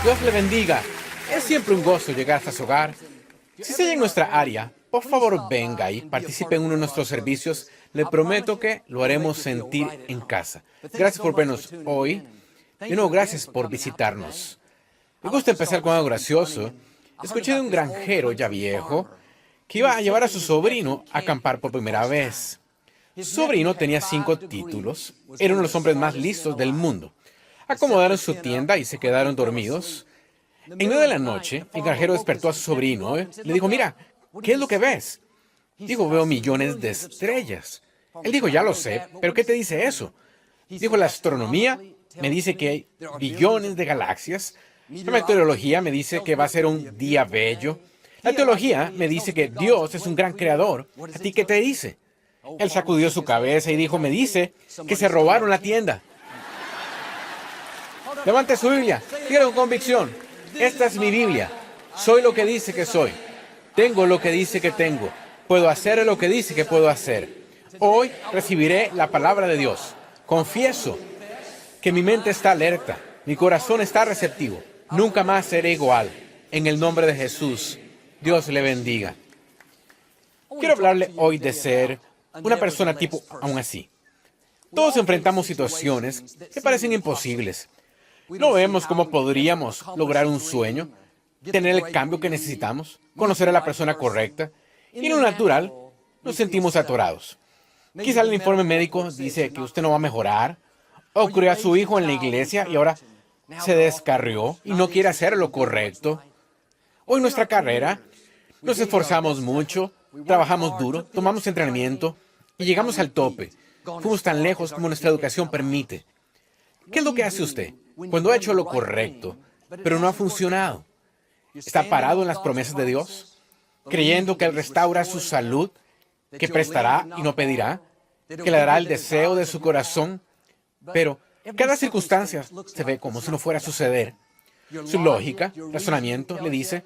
Dios le bendiga. Es siempre un gozo llegar hasta su hogar. Si se halla en nuestra área, por favor venga y participe en uno de nuestros servicios. Le prometo que lo haremos sentir en casa. Gracias por vernos hoy. Y no, gracias por visitarnos. Me gusta empezar con algo gracioso. Escuché de un granjero ya viejo que iba a llevar a su sobrino a acampar por primera vez. Su sobrino tenía 5 títulos. Era uno de los hombres más listos del mundo. Acomodaron su tienda y se quedaron dormidos. En medio de la noche, el granjero despertó a su sobrino. Le dijo, mira, ¿qué es lo que ves? Dijo, veo millones de estrellas. Él dijo, ya lo sé, pero ¿qué te dice eso? Dijo, la astronomía me dice que hay billones de galaxias. La meteorología me dice que va a ser un día bello. La teología me dice que Dios es un gran creador. ¿A ti qué te dice? Él sacudió su cabeza y dijo, me dice que se robaron la tienda. Levante su Biblia, dígalo con convicción. Esta es mi Biblia. Soy lo que dice que soy. Tengo lo que dice que tengo. Puedo hacer lo que dice que puedo hacer. Hoy recibiré la palabra de Dios. Confieso que mi mente está alerta. Mi corazón está receptivo. Nunca más seré igual. En el nombre de Jesús, Dios le bendiga. Quiero hablarle hoy de ser una persona tipo aún así. Todos enfrentamos situaciones que parecen imposibles. No vemos cómo podríamos lograr un sueño, tener el cambio que necesitamos, conocer a la persona correcta. Y en lo natural, nos sentimos atorados. Quizá el informe médico dice que usted no va a mejorar, o crió a su hijo en la iglesia y ahora se descarrió y no quiere hacer lo correcto. O en nuestra carrera, nos esforzamos mucho, trabajamos duro, tomamos entrenamiento y llegamos al tope. Fuimos tan lejos como nuestra educación permite. ¿Qué es lo que hace usted cuando ha hecho lo correcto, pero no ha funcionado? ¿Está parado en las promesas de Dios, creyendo que Él restaura su salud, que prestará y no pedirá, que le dará el deseo de su corazón? Pero cada circunstancia se ve como si no fuera a suceder. Su lógica, razonamiento, le dice,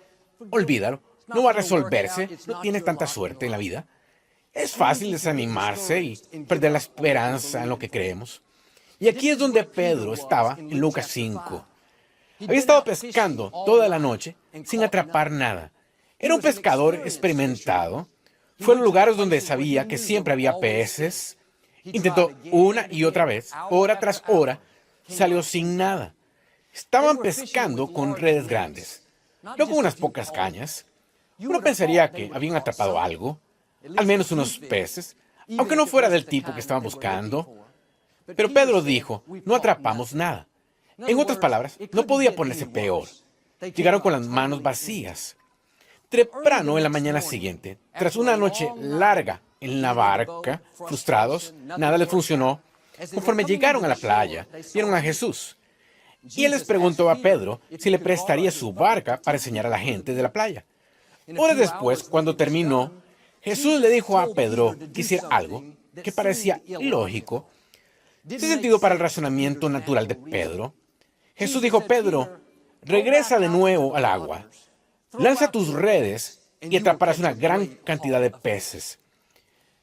olvídalo, no va a resolverse, no tiene tanta suerte en la vida. Es fácil desanimarse y perder la esperanza en lo que creemos. Y aquí es donde Pedro estaba en Lucas 5. Había estado pescando toda la noche sin atrapar nada. Era un pescador experimentado. Fue a los lugares donde sabía que siempre había peces. Intentó una y otra vez, hora tras hora, salió sin nada. Estaban pescando con redes grandes, no con unas pocas cañas. Uno pensaría que habían atrapado algo, al menos unos peces, aunque no fuera del tipo que estaban buscando. Pero Pedro dijo, no atrapamos nada. En otras palabras, no podía ponerse peor. Llegaron con las manos vacías. Temprano en la mañana siguiente, tras una noche larga en la barca, frustrados, nada les funcionó. Conforme llegaron a la playa, vieron a Jesús. Y él les preguntó a Pedro si le prestaría su barca para enseñar a la gente de la playa. Horas después, cuando terminó, Jesús le dijo a Pedro que hiciera algo que parecía ilógico, sin sentido para el razonamiento natural de Pedro. Jesús dijo, Pedro, regresa de nuevo al agua, lanza tus redes y atraparás una gran cantidad de peces.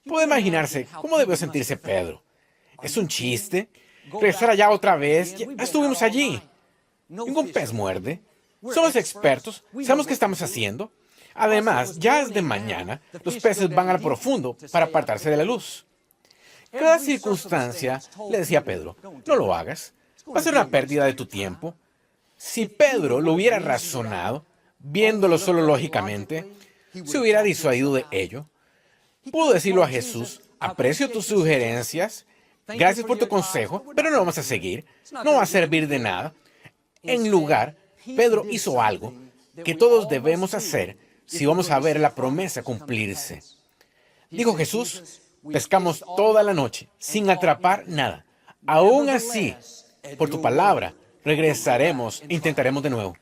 Puede imaginarse cómo debió sentirse Pedro. ¿Es un chiste? ¿Regresar allá otra vez? Ya estuvimos allí. Ningún pez muerde. Somos expertos, sabemos qué estamos haciendo. Además, ya es de mañana, los peces van al profundo para apartarse de la luz. Cada circunstancia, le decía a Pedro, no lo hagas, va a ser una pérdida de tu tiempo. Si Pedro lo hubiera razonado, viéndolo solo lógicamente, se hubiera disuadido de ello. Pudo decirlo a Jesús, aprecio tus sugerencias, gracias por tu consejo, pero no vamos a seguir, no va a servir de nada. En lugar, Pedro hizo algo que todos debemos hacer si vamos a ver la promesa cumplirse. Dijo Jesús, pescamos toda la noche sin atrapar nada. Aún así, por tu palabra, regresaremos e intentaremos de nuevo.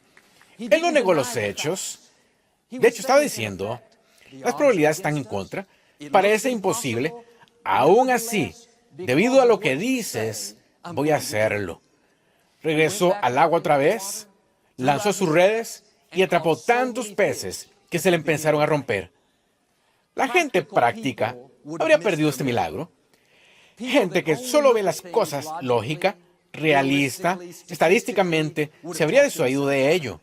Él no negó los hechos. De hecho, estaba diciendo, las probabilidades están en contra. Parece imposible. Aún así, debido a lo que dices, voy a hacerlo. Regresó al agua otra vez, lanzó sus redes y atrapó tantos peces que se le empezaron a romper. La gente práctica habría perdido este milagro. Gente que solo ve las cosas lógica realista, estadísticamente, se habría desuadido de ello.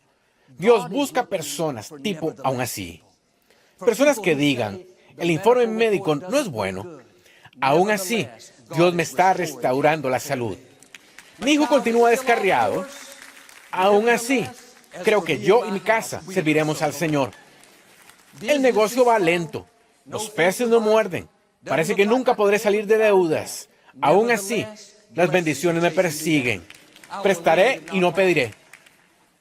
Dios busca personas tipo aún así. Personas que digan, el informe médico no es bueno. Aún así, Dios me está restaurando la salud. Mi hijo continúa descarriado. Aún así, creo que yo y mi casa serviremos al Señor. El negocio va lento. Los peces no muerden. Parece que nunca podré salir de deudas. Aún así, las bendiciones me persiguen. Prestaré y no pediré.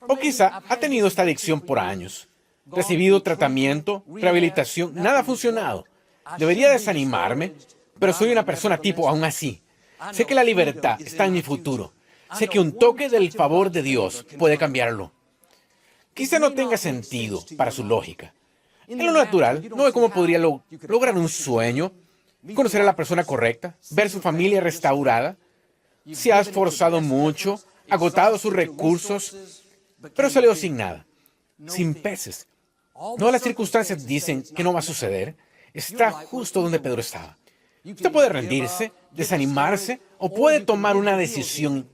O quizá ha tenido esta adicción por años. Recibido tratamiento, rehabilitación, nada ha funcionado. Debería desanimarme, pero soy una persona tipo aún así. Sé que la libertad está en mi futuro. Sé que un toque del favor de Dios puede cambiarlo. Quizá no tenga sentido para su lógica. En lo natural, no ve cómo podría lograr un sueño, conocer a la persona correcta, ver su familia restaurada. Se ha esforzado mucho, agotado sus recursos, pero salió sin nada, sin peces. Todas las circunstancias dicen que no va a suceder. Está justo donde Pedro estaba. Usted puede rendirse, desanimarse, o puede tomar una decisión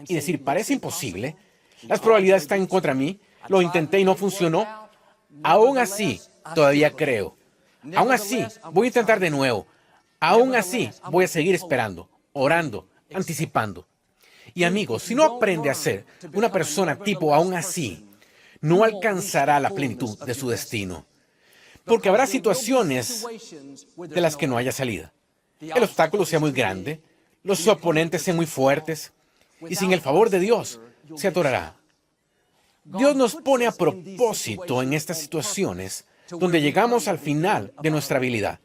y decir, parece imposible, las probabilidades están en contra de mí, lo intenté y no funcionó. Aún así, todavía creo. Aún así, voy a intentar de nuevo. Aún así, voy a seguir esperando, orando, anticipando. Y amigos, si no aprende a ser una persona tipo aún así, no alcanzará la plenitud de su destino. Porque habrá situaciones de las que no haya salida. El obstáculo sea muy grande, los oponentes sean muy fuertes, y sin el favor de Dios, se atorará. Dios nos pone a propósito en estas situaciones donde llegamos al final de nuestra habilidad.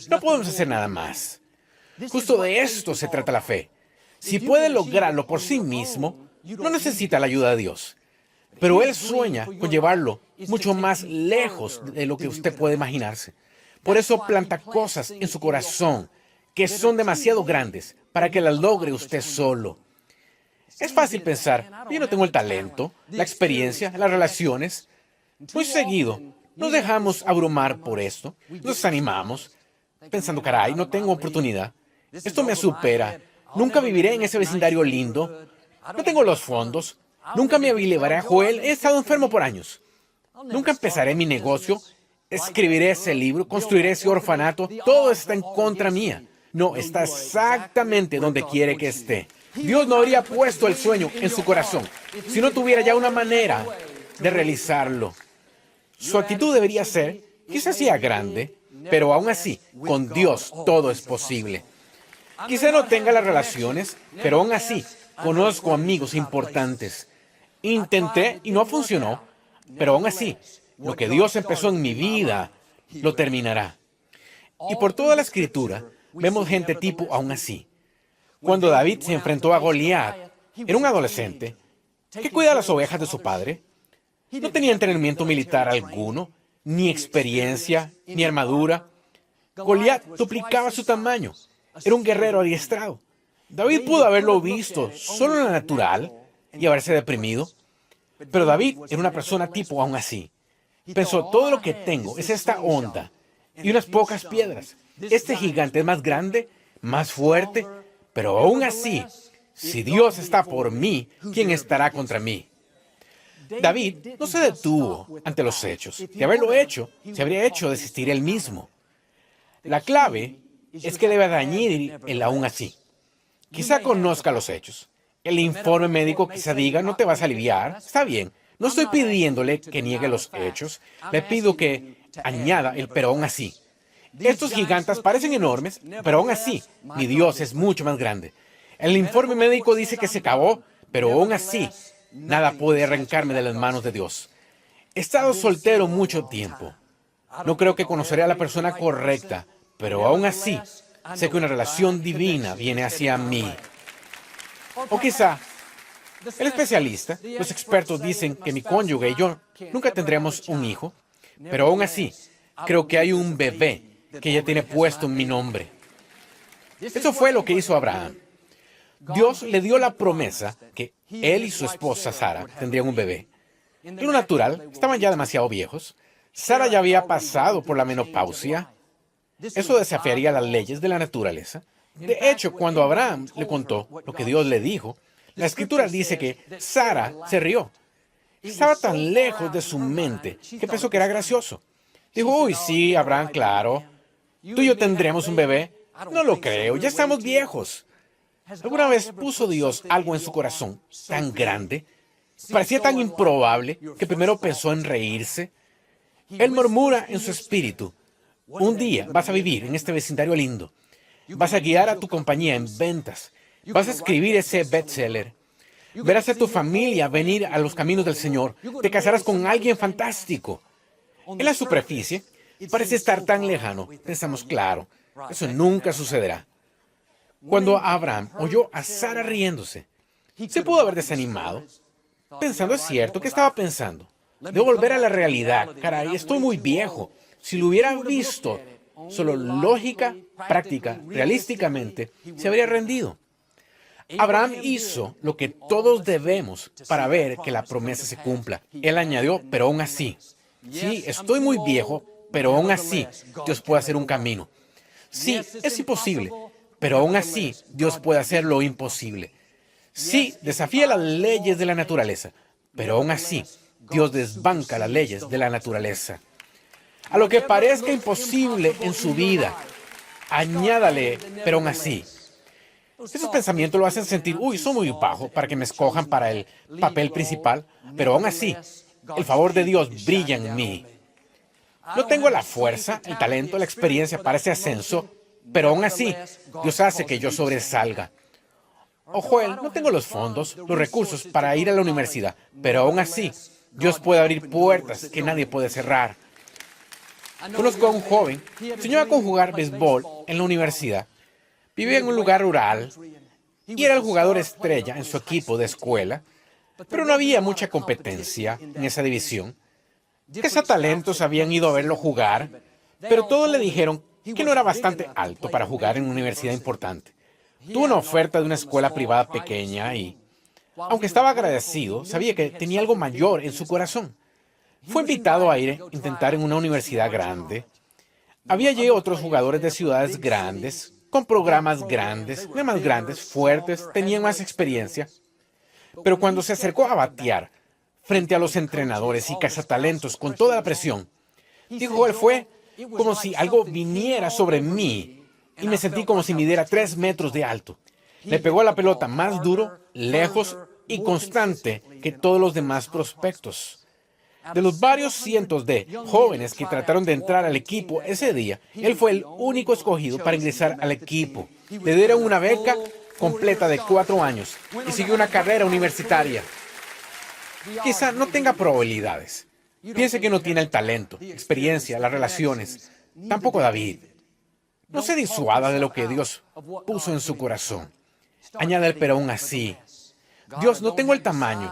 No podemos hacer nada más. Justo de esto se trata la fe. Si puede lograrlo por sí mismo, no necesita la ayuda de Dios. Pero Él sueña con llevarlo mucho más lejos de lo que usted puede imaginarse. Por eso planta cosas en su corazón que son demasiado grandes para que las logre usted solo. Es fácil pensar, yo no tengo el talento, la experiencia, las relaciones. Muy seguido, nos dejamos abrumar por esto, nos desanimamos, pensando, caray, no tengo oportunidad, esto me supera, nunca viviré en ese vecindario lindo, no tengo los fondos, nunca me llevaré a Joel, he estado enfermo por años, nunca empezaré mi negocio, escribiré ese libro, construiré ese orfanato, todo está en contra mía. No, está exactamente donde quiere que esté. Dios no habría puesto el sueño en su corazón si no tuviera ya una manera de realizarlo. Su actitud debería ser, quizás sea grande, pero aún así, con Dios todo es posible. Quizá no tenga las relaciones, pero aún así, conozco amigos importantes. Intenté y no funcionó, pero aún así, lo que Dios empezó en mi vida, lo terminará. Y por toda la Escritura, vemos gente tipo aún así. Cuando David se enfrentó a Goliat, era un adolescente que cuida las ovejas de su padre. No tenía entrenamiento militar alguno, ni experiencia, ni armadura. Goliat duplicaba su tamaño. Era un guerrero adiestrado. David pudo haberlo visto solo en la natural y haberse deprimido. Pero David era una persona tipo aún así. Pensó, todo lo que tengo es esta onda y unas pocas piedras. Este gigante es más grande, más fuerte, pero aún así, si Dios está por mí, ¿quién estará contra mí? David no se detuvo ante los hechos. De haberlo hecho, se habría hecho desistir él mismo. La clave es que debe añadir el aún así. Quizá conozca los hechos. El informe médico quizá diga, no te vas a aliviar. Está bien. No estoy pidiéndole que niegue los hechos. Le pido que añada el pero aún así. Estos gigantes parecen enormes, pero aún así, mi Dios es mucho más grande. El informe médico dice que se acabó, pero aún así, nada puede arrancarme de las manos de Dios. He estado soltero mucho tiempo. No creo que conoceré a la persona correcta, pero aún así, sé que una relación divina viene hacia mí. O quizá, el especialista, los expertos dicen que mi cónyuge y yo nunca tendremos un hijo, pero aún así, creo que hay un bebé que ella tiene puesto en mi nombre. Eso fue lo que hizo Abraham. Dios le dio la promesa que él y su esposa Sara tendrían un bebé. En lo natural, estaban ya demasiado viejos. Sara ya había pasado por la menopausia. Eso desafiaría las leyes de la naturaleza. De hecho, cuando Abraham le contó lo que Dios le dijo, La Escritura dice que Sara se rió. Estaba tan lejos de su mente que pensó que era gracioso. Dijo, uy, sí, Abraham, claro. Tú y yo tendremos un bebé. No lo creo, ya estamos viejos. ¿Alguna vez puso Dios algo en su corazón tan grande? Parecía tan improbable que primero pensó en reírse. Él murmura en su espíritu, un día vas a vivir en este vecindario lindo. Vas a guiar a tu compañía en ventas. Vas a escribir ese bestseller. Verás a tu familia venir a los caminos del Señor. Te casarás con alguien fantástico. En la superficie, parece estar tan lejano. Pensamos, claro, eso nunca sucederá. Cuando Abraham oyó a Sara riéndose, se pudo haber desanimado, pensando, es cierto, ¿qué estaba pensando? Debo volver a la realidad. Caray, estoy muy viejo. Si lo hubiera visto, solo lógica, práctica, realísticamente, se habría rendido. Abraham hizo lo que todos debemos para ver que la promesa se cumpla. Él añadió, pero aún así. Sí, estoy muy viejo, pero aún así Dios puede hacer un camino. Sí, es imposible, pero aún así Dios puede hacer lo imposible. Sí, desafía las leyes de la naturaleza, pero aún así Dios desbanca las leyes de la naturaleza. A lo que parezca imposible en su vida, añádale, pero aún así. Esos pensamientos lo hacen sentir, uy, soy muy bajo para que me escojan para el papel principal, pero aún así, el favor de Dios brilla en mí. No tengo la fuerza, el talento, la experiencia para ese ascenso, pero aún así, Dios hace que yo sobresalga. O Joel, no tengo los fondos, los recursos para ir a la universidad, pero aún así, Dios puede abrir puertas que nadie puede cerrar. Conozco a un joven, soñaba con jugar béisbol en la universidad. Vivía en un lugar rural y era el jugador estrella en su equipo de escuela, pero no había mucha competencia en esa división. Cazatalentos habían ido a verlo jugar, pero todos le dijeron que no era bastante alto para jugar en una universidad importante. Tuvo una oferta de una escuela privada pequeña y, aunque estaba agradecido, sabía que tenía algo mayor en su corazón. Fue invitado a ir a intentar en una universidad grande. Había allí otros jugadores de ciudades grandes, con programas grandes, más grandes, fuertes, tenían más experiencia. Pero cuando se acercó a batear frente a los entrenadores y cazatalentos con toda la presión, dijo él, fue como si algo viniera sobre mí y me sentí como si midiera 3 metros de alto. Le pegó a la pelota más duro, lejos y constante que todos los demás prospectos. De los varios cientos de jóvenes que trataron de entrar al equipo ese día, él fue el único escogido para ingresar al equipo. Le dieron una beca completa de 4 años y siguió una carrera universitaria. Quizá no tenga probabilidades. Piense que no tiene el talento, experiencia, las relaciones. Tampoco David. No se disuada de lo que Dios puso en su corazón. Añade el pero aún así. Dios, no tengo el tamaño,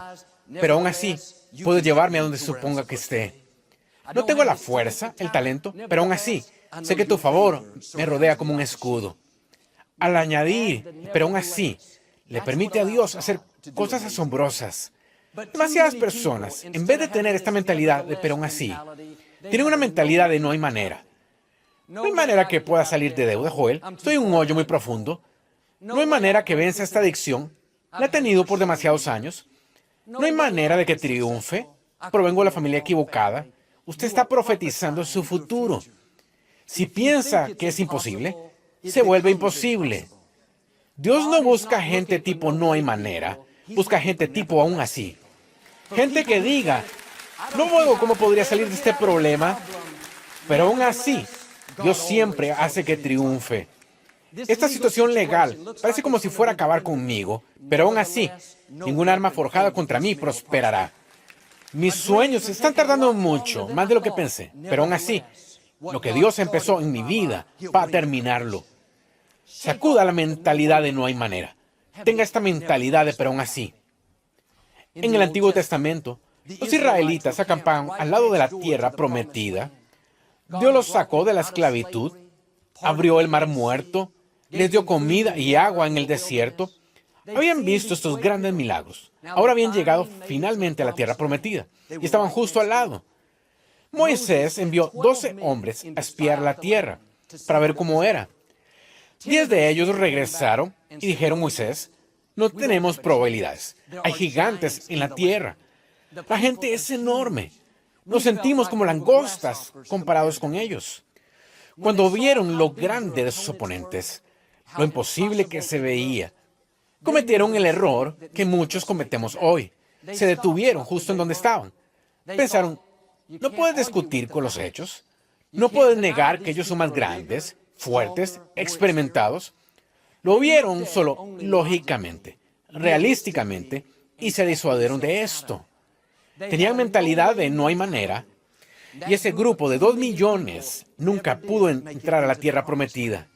pero aún así puedo llevarme a donde suponga que esté. No tengo la fuerza, el talento, pero aún así sé que tu favor me rodea como un escudo. Al añadir, pero aún así, le permite a Dios hacer cosas asombrosas. Demasiadas personas, en vez de tener esta mentalidad de pero aún así, tienen una mentalidad de no hay manera. No hay manera que pueda salir de deuda, Joel. Estoy en un hoyo muy profundo. No hay manera que venza esta adicción. La he tenido por demasiados años. No hay manera de que triunfe. Provengo de la familia equivocada. Usted está profetizando su futuro. Si piensa que es imposible, se vuelve imposible. Dios no busca gente tipo no hay manera. Busca gente tipo aún así. Gente que diga, no veo cómo podría salir de este problema, pero aún así, Dios siempre hace que triunfe. Esta situación legal parece como si fuera a acabar conmigo, pero aún así, ninguna arma forjada contra mí prosperará. Mis sueños están tardando mucho, más de lo que pensé, pero aún así, lo que Dios empezó en mi vida va a terminarlo. Sacuda la mentalidad de no hay manera. Tenga esta mentalidad de pero aún así. En el Antiguo Testamento, los israelitas acampaban al lado de la tierra prometida. Dios los sacó de la esclavitud, abrió el mar muerto, les dio comida y agua en el desierto. Habían visto estos grandes milagros. Ahora habían llegado finalmente a la tierra prometida y estaban justo al lado. Moisés envió 12 hombres a espiar la tierra para ver cómo era. 10 de ellos regresaron y dijeron, Moisés, No tenemos probabilidades. Hay gigantes en la tierra. La gente es enorme. Nos sentimos como langostas comparados con ellos. Cuando vieron lo grande de sus oponentes, lo imposible que se veía, cometieron el error que muchos cometemos hoy. Se detuvieron justo en donde estaban. Pensaron, no puedes discutir con los hechos. No puedes negar que ellos son más grandes, fuertes, experimentados. Lo vieron solo lógicamente, realísticamente, y se disuadieron de esto. Tenían mentalidad de no hay manera, y ese grupo de 2 millones nunca pudo entrar a la tierra prometida.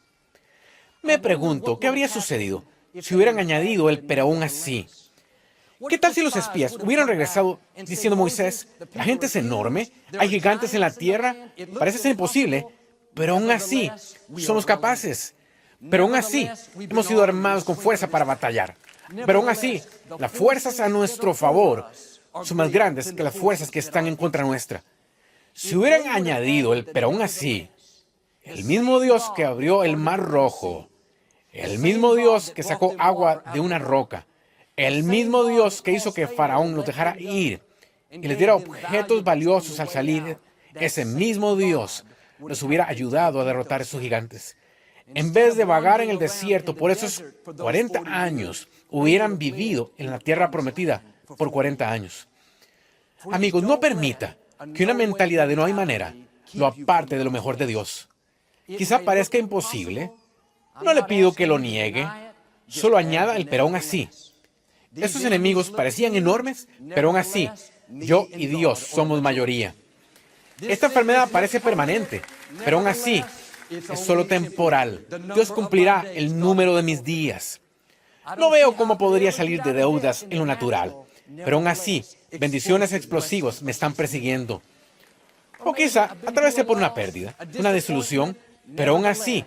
Me pregunto, ¿qué habría sucedido si hubieran añadido el pero aún así? ¿Qué tal si los espías hubieran regresado diciendo Moisés, la gente es enorme, hay gigantes en la tierra, parece ser imposible, pero aún así somos capaces? Pero aún así hemos sido armados con fuerza para batallar. Pero aún así, las fuerzas a nuestro favor son más grandes que las fuerzas que están en contra nuestra. Si hubieran añadido el pero aún así, el mismo Dios que abrió el mar rojo, el mismo Dios que sacó agua de una roca, el mismo Dios que hizo que Faraón los dejara ir y les diera objetos valiosos al salir, ese mismo Dios los hubiera ayudado a derrotar a esos gigantes. En vez de vagar en el desierto por esos 40 años, hubieran vivido en la tierra prometida por 40 años. Amigos, no permita que una mentalidad de no hay manera lo aparte de lo mejor de Dios. Quizá parezca imposible. No le pido que lo niegue. Solo añada el pero aún así. Esos enemigos parecían enormes, pero aún así, yo y Dios somos mayoría. Esta enfermedad parece permanente, pero aún así, es solo temporal. Dios cumplirá el número de mis días. No veo cómo podría salir de deudas en lo natural, pero aún así, bendiciones explosivas me están persiguiendo. O quizá atravesé por una pérdida, una desilusión, pero aún así,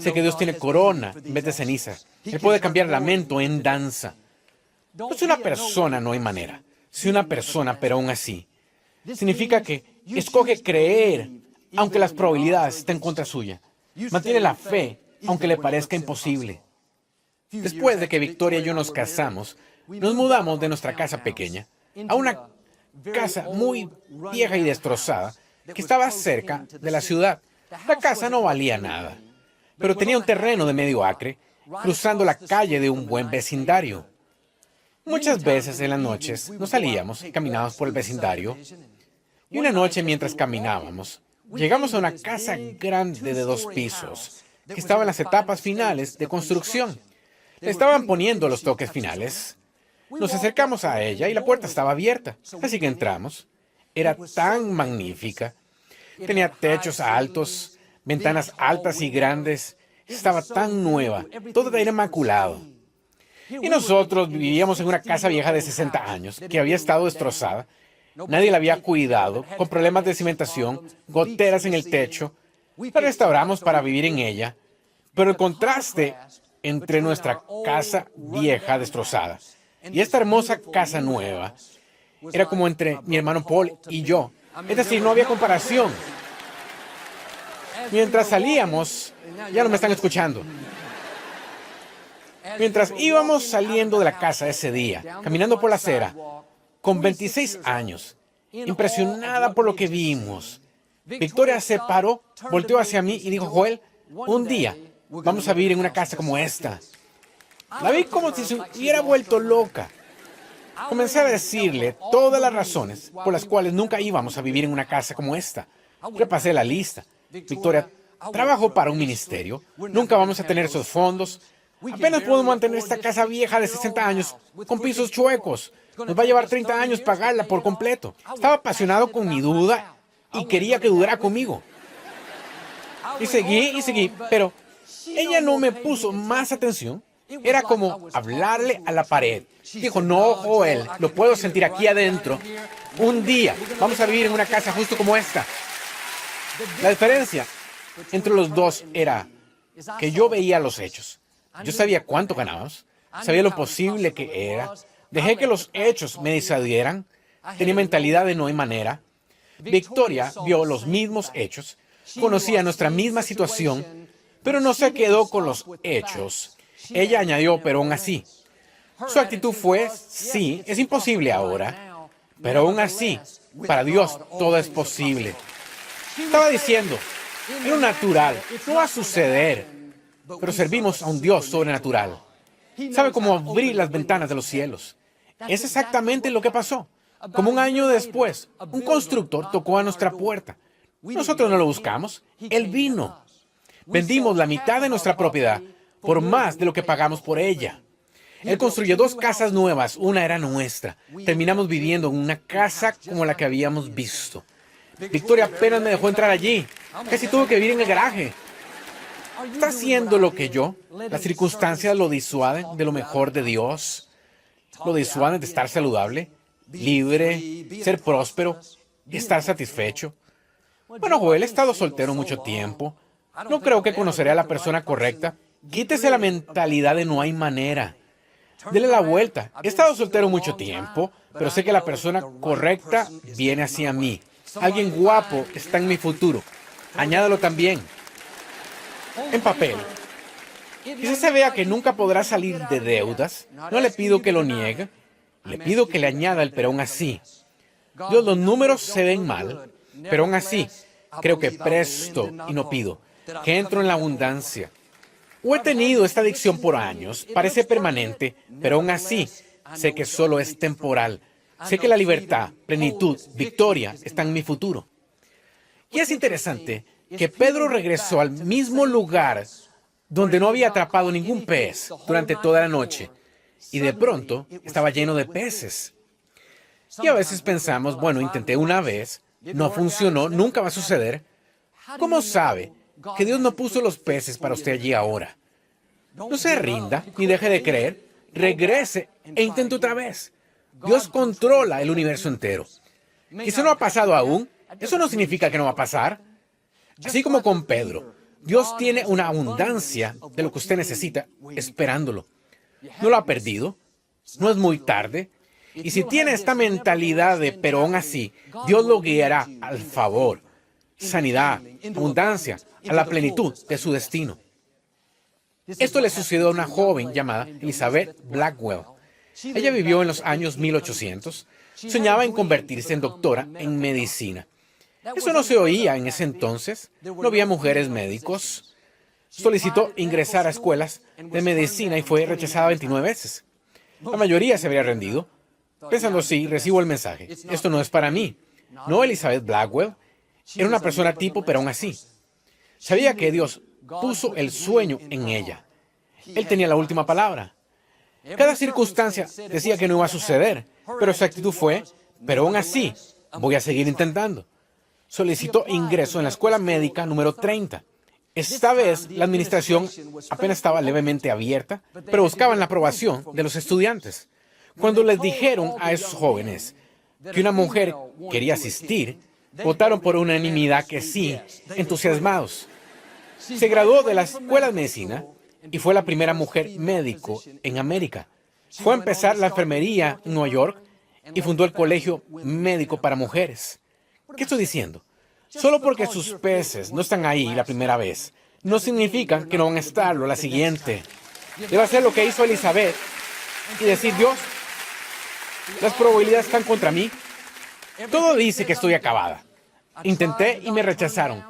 sé que Dios tiene corona en vez de ceniza. Él puede cambiar lamento en danza. No es una persona, no hay manera. Si una persona, pero aún así. Significa que escoge creer, aunque las probabilidades estén contra suya. Mantiene la fe, aunque le parezca imposible. Después de que Victoria y yo nos casamos, nos mudamos de nuestra casa pequeña a una casa muy vieja y destrozada que estaba cerca de la ciudad. La casa no valía nada, pero tenía un terreno de medio acre, cruzando la calle de un buen vecindario. Muchas veces en las noches nos salíamos y caminábamos por el vecindario. Y una noche mientras caminábamos, llegamos a una casa grande de 2 pisos, que estaba en las etapas finales de construcción. Le estaban poniendo los toques finales. Nos acercamos a ella y la puerta estaba abierta, así que entramos. Era tan magnífica. Tenía techos altos, ventanas altas y grandes. Estaba tan nueva, todo era inmaculado. Y nosotros vivíamos en una casa vieja de 60 años, que había estado destrozada. Nadie la había cuidado, con problemas de cimentación, goteras en el techo. La restauramos para vivir en ella, pero el contraste entre nuestra casa vieja destrozada y esta hermosa casa nueva era como entre mi hermano Paul y yo. Es decir, no había comparación. Mientras salíamos, ya no me están escuchando. Mientras íbamos saliendo de la casa ese día, caminando por la acera, con 26 años, impresionada por lo que vimos, Victoria se paró, volteó hacia mí y dijo, Joel, un día vamos a vivir en una casa como esta. La vi como si se hubiera vuelto loca. Comencé a decirle todas las razones por las cuales nunca íbamos a vivir en una casa como esta. Repasé la lista. Victoria, trabajo para un ministerio, nunca vamos a tener esos fondos. Apenas podemos mantener esta casa vieja de 60 años con pisos chuecos. Nos va a llevar 30 años pagarla por completo. Estaba apasionado con mi duda y quería que dudara conmigo. Y seguí, pero ella no me puso más atención. Era como hablarle a la pared. Dijo, no, Joel, lo puedo sentir aquí adentro. Un día vamos a vivir en una casa justo como esta. La diferencia entre los dos era que yo veía los hechos. Yo sabía cuánto ganábamos, sabía lo posible que era. Dejé que los hechos me disuadieran. Tenía mentalidad de no hay manera. Victoria vio los mismos hechos, conocía nuestra misma situación, pero no se quedó con los hechos. Ella añadió, pero aún así. Su actitud fue, sí, es imposible ahora, pero aún así, para Dios todo es posible. Estaba diciendo, en lo natural, no va a suceder, pero servimos a un Dios sobrenatural. Sabe cómo abrir las ventanas de los cielos. Es exactamente lo que pasó. Como un año después, un constructor tocó a nuestra puerta. Nosotros no lo buscamos, él vino. Vendimos la mitad de nuestra propiedad por más de lo que pagamos por ella. Él construyó 2 casas nuevas, una era nuestra. Terminamos viviendo en una casa como la que habíamos visto. Victoria apenas me dejó entrar allí. Casi tuve que vivir en el garaje. ¿Está haciendo lo que yo? Las circunstancias lo disuaden de lo mejor de Dios. Lo disuaden de estar saludable, libre, ser próspero, estar satisfecho. Bueno, Joel, he estado soltero mucho tiempo. No creo que conoceré a la persona correcta. Quítese la mentalidad de no hay manera. Dele la vuelta. He estado soltero mucho tiempo, pero sé que la persona correcta viene hacia mí. Alguien guapo está en mi futuro. Añádalo también. En papel. Quizás se vea que nunca podrá salir de deudas. No le pido que lo niegue. Le pido que le añada el pero aún así. Dios, los números se ven mal, pero aún así creo que presto y no pido. Que entro en la abundancia. O he tenido esta adicción por años, parece permanente, pero aún así sé que solo es temporal. Sé que la libertad, plenitud, victoria están en mi futuro. Y es interesante que Pedro regresó al mismo lugar donde no había atrapado ningún pez durante toda la noche, y de pronto estaba lleno de peces. Y a veces pensamos, bueno, intenté una vez, no funcionó, nunca va a suceder. ¿Cómo sabe que Dios no puso los peces para usted allí ahora? No se rinda ni deje de creer. Regrese e intente otra vez. Dios controla el universo entero. Quizá no ha pasado aún. Eso no significa que no va a pasar. Así como con Pedro, Dios tiene una abundancia de lo que usted necesita esperándolo. No lo ha perdido. No es muy tarde. Y si tiene esta mentalidad de pero aún así, Dios lo guiará al favor, sanidad, abundancia, a la plenitud de su destino. Esto le sucedió a una joven llamada Elizabeth Blackwell. Ella vivió en los años 1800. Soñaba en convertirse en doctora en medicina. Eso no se oía en ese entonces. No había mujeres médicos. Solicitó ingresar a escuelas de medicina y fue rechazada 29 veces. La mayoría se habría rendido, pensando, sí, recibo el mensaje. Esto no es para mí. No, Elizabeth Blackwell era una persona tipo, pero aún así. Sabía que Dios puso el sueño en ella. Él tenía la última palabra. Cada circunstancia decía que no iba a suceder, pero su actitud fue, pero aún así, voy a seguir intentando. Solicitó ingreso en la escuela médica número 30. Esta vez, la administración apenas estaba levemente abierta, pero buscaban la aprobación de los estudiantes. Cuando les dijeron a esos jóvenes que una mujer quería asistir, votaron por unanimidad que sí, entusiasmados. Se graduó de la escuela de medicina y fue la primera mujer médico en América. Fue a empezar la enfermería en Nueva York y fundó el Colegio Médico para Mujeres. ¿Qué estoy diciendo? Solo porque sus peces no están ahí la primera vez, no significa que no van a estarlo la siguiente. Debe hacer lo que hizo Elizabeth y decir, Dios, las probabilidades están contra mí. Todo dice que estoy acabada. Intenté y me rechazaron,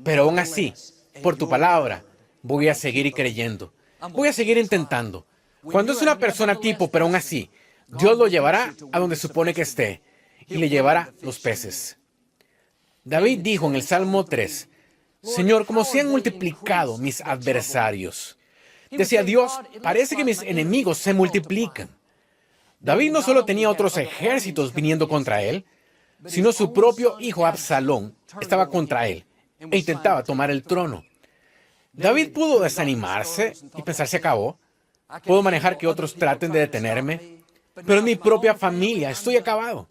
pero aún así, por tu palabra, voy a seguir creyendo. Voy a seguir intentando. Cuando es una persona tipo, pero aún así, Dios lo llevará a donde supone que esté y le llevará los peces. David dijo en el Salmo 3, Señor, como se han multiplicado mis adversarios. Decía Dios, parece que mis enemigos se multiplican. David no solo tenía otros ejércitos viniendo contra él, sino su propio hijo Absalón estaba contra él e intentaba tomar el trono. David pudo desanimarse y pensar, se acabó. Puedo manejar que otros traten de detenerme, pero en mi propia familia estoy acabado.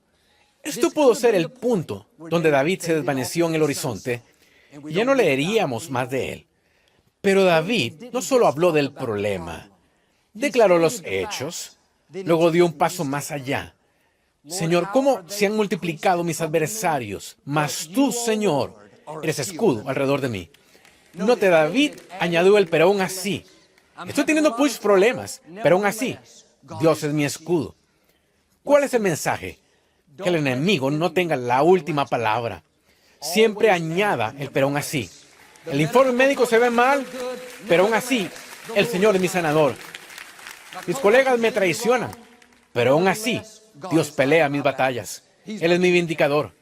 Esto pudo ser el punto donde David se desvaneció en el horizonte y ya no leeríamos más de él. Pero David no solo habló del problema, declaró los hechos, luego dio un paso más allá. Señor, ¿cómo se han multiplicado mis adversarios? Mas tú, Señor, eres escudo alrededor de mí. Note, David añadió el pero aún así. Estoy teniendo muchos problemas, pero aún así, Dios es mi escudo. ¿Cuál es el mensaje? Que el enemigo no tenga la última palabra. Siempre añada el pero aún así. El informe médico se ve mal, pero aún así, el Señor es mi sanador. Mis colegas me traicionan, pero aún así, Dios pelea mis batallas. Él es mi vindicador.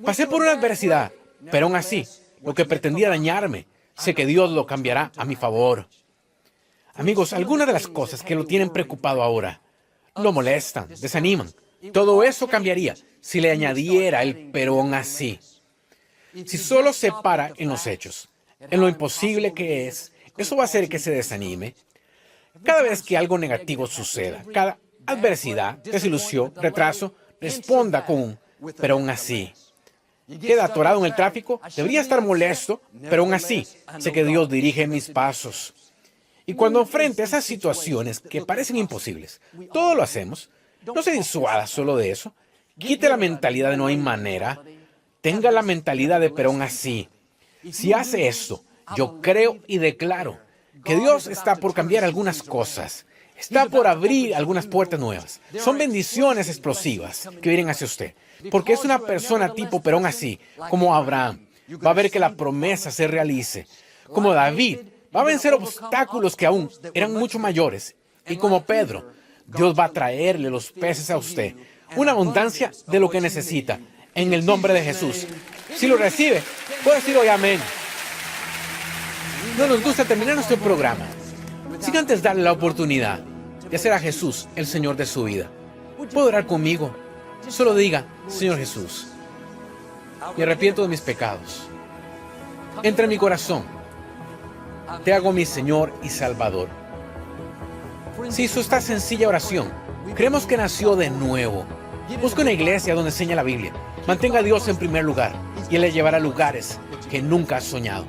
Pasé por una adversidad, pero aún así, lo que pretendía dañarme, sé que Dios lo cambiará a mi favor. Amigos, algunas de las cosas que lo tienen preocupado ahora, lo molestan, desaniman. Todo eso cambiaría si le añadiera el pero aún así. Si solo se para en los hechos, en lo imposible que es, eso va a hacer que se desanime. Cada vez que algo negativo suceda, cada adversidad, desilusión, retraso, responda con un pero aún así. Queda atorado en el tráfico, debería estar molesto, pero aún así, sé que Dios dirige mis pasos. Y cuando enfrente esas situaciones que parecen imposibles, todo lo hacemos, no se disuada solo de eso. Quite la mentalidad de no hay manera. Tenga la mentalidad de pero aún así. Si hace esto, yo creo y declaro que Dios está por cambiar algunas cosas. Está por abrir algunas puertas nuevas. Son bendiciones explosivas que vienen hacia usted. Porque es una persona tipo pero aún así, como Abraham. Va a ver que la promesa se realice. Como David, va a vencer obstáculos que aún eran mucho mayores. Y como Pedro, Dios va a traerle los peces a usted. Una abundancia de lo que necesita. En el nombre de Jesús. Si lo recibe, puede decir hoy amén. No nos gusta terminar nuestro programa sin antes darle la oportunidad de hacer a Jesús el Señor de su vida. ¿Puede orar conmigo? Solo diga, Señor Jesús, me arrepiento de mis pecados. Entra en mi corazón. Te hago mi Señor y Salvador. Si hizo esta sencilla oración, creemos que nació de nuevo. Busca una iglesia donde enseña la Biblia. Mantenga a Dios en primer lugar y Él le llevará a lugares que nunca has soñado.